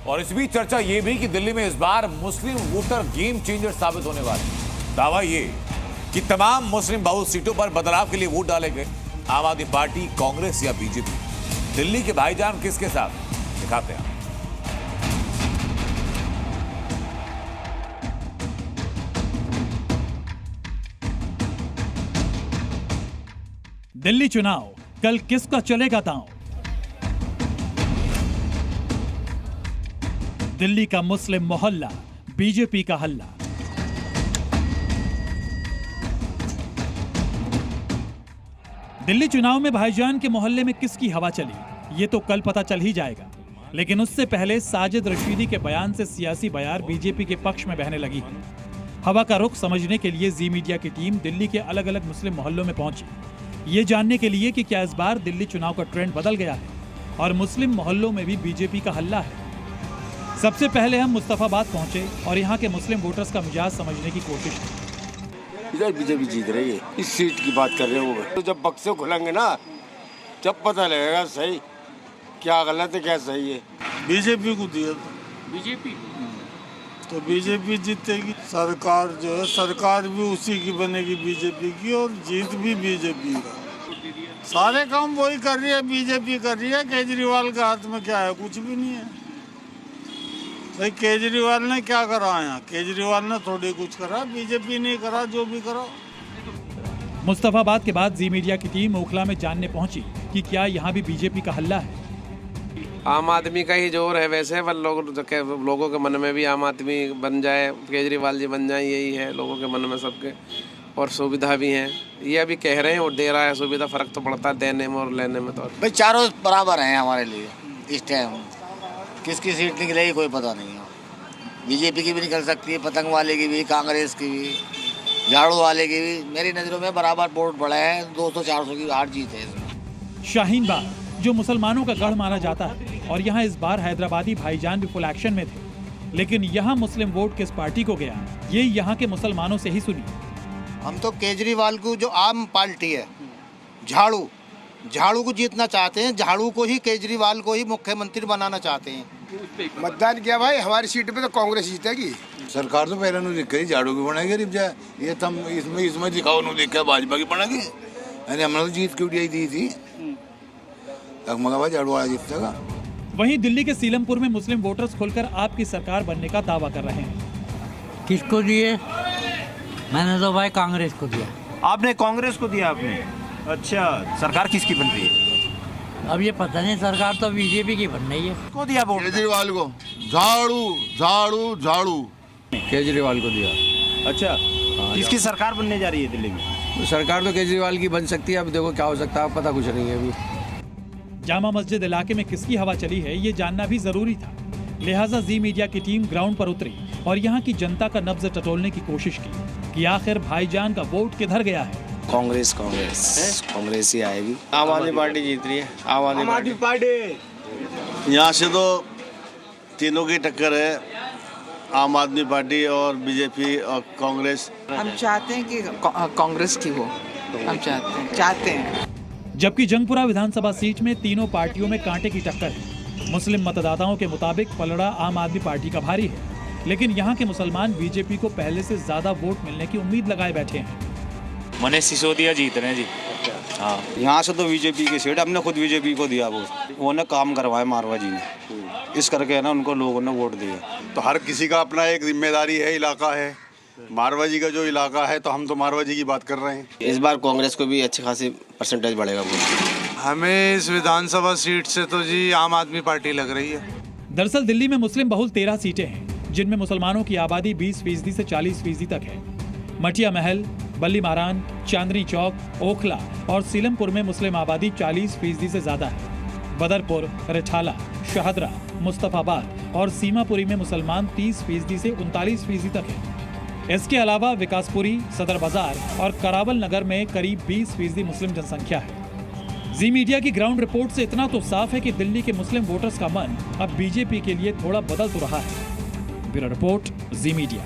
और इस बीच चर्चा ये भी कि दिल्ली में इस बार मुस्लिम वोटर गेम चेंजर साबित होने वाले। दावा ये कि तमाम मुस्लिम बहुल सीटों पर बदलाव के लिए वोट डालेंगे आम आदमी पार्टी, कांग्रेस या बीजेपी। दिल्ली के भाईजान किसके साथ, दिखाते हैं। दिल्ली चुनाव, कल किसका चलेगा दांव? दिल्ली का मुस्लिम मोहल्ला, बीजेपी का हल्ला। दिल्ली चुनाव में भाईजान के मोहल्ले में किसकी हवा चली, ये तो कल पता चल ही जाएगा। लेकिन उससे पहले साजिद रशीदी के बयान से सियासी बयार बीजेपी के पक्ष में बहने लगी है। हवा का रुख समझने के लिए जी मीडिया की टीम दिल्ली के अलग अलग मुस्लिम मोहल्लों में पहुंची, ये जानने के लिए कि क्या इस बार दिल्ली चुनाव का ट्रेंड बदल गया है और मुस्लिम मोहल्लों में भी बीजेपी का हल्ला है। सबसे पहले हम मुस्तफाबाद पहुंचे और यहाँ के मुस्लिम वोटर्स का मिजाज समझने की कोशिश की। इधर बीजेपी जीत रही है, इस सीट की बात कर रहे हो। तो जब बक्से खुलेंगे ना, जब पता लगेगा सही क्या गलत है क्या सही है। बीजेपी को दिया बीजेपी तो बीजेपी जीतेगी। सरकार जो है, सरकार भी उसी की बनेगी बीजेपी की, और जीत भी बीजेपी का। सारे काम वही कर रही है, बीजेपी कर रही है। केजरीवाल के हाथ में क्या है? कुछ भी नहीं है भाई। केजरीवाल ने क्या करा यहाँ? केजरीवाल ने थोड़ी कुछ करा, बीजेपी ने करा जो भी करा। मुस्तफाबाद के बाद जी मीडिया की टीम ओखला में जानने पहुंची कि क्या यहाँ भी बीजेपी का हल्ला है। आम आदमी का ही जोर है वैसे, पर लोगों के मन में भी आम आदमी बन जाए, केजरीवाल जी बन जाए, यही है लोगों के मन में सबके। और सुविधा भी है, ये अभी कह रहे हैं और दे रहा है सुविधा। फर्क तो पड़ता है देने में और लेने में। तो भाई चारों बराबर हैं हमारे लिए इस टाइम। किसकी सीट निकलेगी कोई पता नहीं है। बीजेपी की भी निकल सकती है, पतंग वाले की भी, कांग्रेस की भी, झाड़ू वाले की भी। मेरी नज़रों में बराबर वोट बढ़े हैं। 200-400 की हार जीत है इसमें। शाहीन बाग जो मुसलमानों का गढ़ माना जाता है, और यहाँ इस बार हैदराबादी भाईजान भी फुल एक्शन में थे। लेकिन यहाँ मुस्लिम वोट किस पार्टी को गया, ये यहाँ के मुसलमानों से ही सुनी। हम तो केजरीवाल को, जो आम पार्टी है, झाड़ू को जीतना चाहते हैं। झाड़ू को ही, केजरीवाल को ही मुख्यमंत्री बनाना चाहते हैं। मतदान किया भाई, हमारी सीट पे तो कांग्रेस जीतेगी। सरकार तो पहले नहीं दिख रही, झाड़ू की बनेगी। रिप जाए ये तम इसमें दिखाओ, नहीं देखा भाजपा की बनेगी। अरे हमने तो जीत क्यों दी थी, मगा भाई झाड़ू वाला जीतेगा। वहीं दिल्ली के सीलमपुर में मुस्लिम वोटर्स खुलकर आपकी सरकार बनने का दावा कर रहे हैं। किसको दिए? मैंने तो भाई कांग्रेस को दिया। आपने कांग्रेस को दिया आपने? अच्छा, सरकार किसकी बन रही है? अब ये पता नहीं, सरकार तो बीजेपी की बन रही है। को दिया वोट? केजरीवाल को। झाड़ू झाड़ू झाड़ू केजरीवाल को दिया। अच्छा, किसकी सरकार बनने जा रही है दिल्ली में? सरकार तो केजरीवाल की बन सकती है, अब देखो क्या हो सकता है, पता कुछ नहीं है अभी। जामा मस्जिद इलाके में किसकी हवा चली है, ये जानना भी जरूरी था। लिहाजा जी मीडिया की टीम ग्राउंड पर उतरी और यहाँ की जनता का नब्ज टटोलने की कोशिश की कि आखिर भाईजान का वोट किधर गया है। कांग्रेस ही आएगी। आम आदमी पार्टी जीत रही है। आम आदमी पार्टी। यहाँ से तो तीनों की टक्कर है, आम आदमी पार्टी और बीजेपी और कांग्रेस। हम चाहते हैं कि कांग्रेस की हो, हम चाहते हैं। जबकि जंगपुरा विधानसभा सीट में तीनों पार्टियों में कांटे की टक्कर है। मुस्लिम मतदाताओं के मुताबिक पलड़ा आम आदमी पार्टी का भारी है, लेकिन यहाँ के मुसलमान बीजेपी को पहले से ज्यादा वोट मिलने की उम्मीद लगाए बैठे हैं। मनीष सिसोदिया जीत रहे हैं जी। हाँ, यहाँ से तो बीजेपी की सीट, हमने खुद बीजेपी को दिया। वो ने काम करवाया मारवा जी ने, इस करके ना उनको लोगों ने वोट दिया। तो हर किसी का अपना एक जिम्मेदारी है, इलाका है। मारवा जी का जो इलाका है, तो हम तो मारवा जी की बात कर रहे हैं। इस बार कांग्रेस को भी अच्छी खासी परसेंटेज बढ़ेगा। हमें इस विधानसभा सीट से तो जी आम आदमी पार्टी लग रही है। दरअसल दिल्ली में मुस्लिम बहुल 13 सीटें हैं, जिनमें मुसलमानों की आबादी 20% से 40% तक है। मटिया महल, बल्ली मारान, चांदनी चौक, ओखला और सीलमपुर में मुस्लिम आबादी 40% से ज्यादा है। बदरपुर, रिठाला, शाहदरा, मुस्तफाबाद और सीमापुरी में मुसलमान 30% से 39% तक है। इसके अलावा विकासपुरी, सदर बाजार और करावल नगर में करीब 20% मुस्लिम जनसंख्या है। जी मीडिया की ग्राउंड रिपोर्ट से इतना तो साफ है कि दिल्ली के मुस्लिम वोटर्स का मन अब बीजेपी के लिए थोड़ा बदल तो रहा है। ब्यूरो रिपोर्ट, जी मीडिया।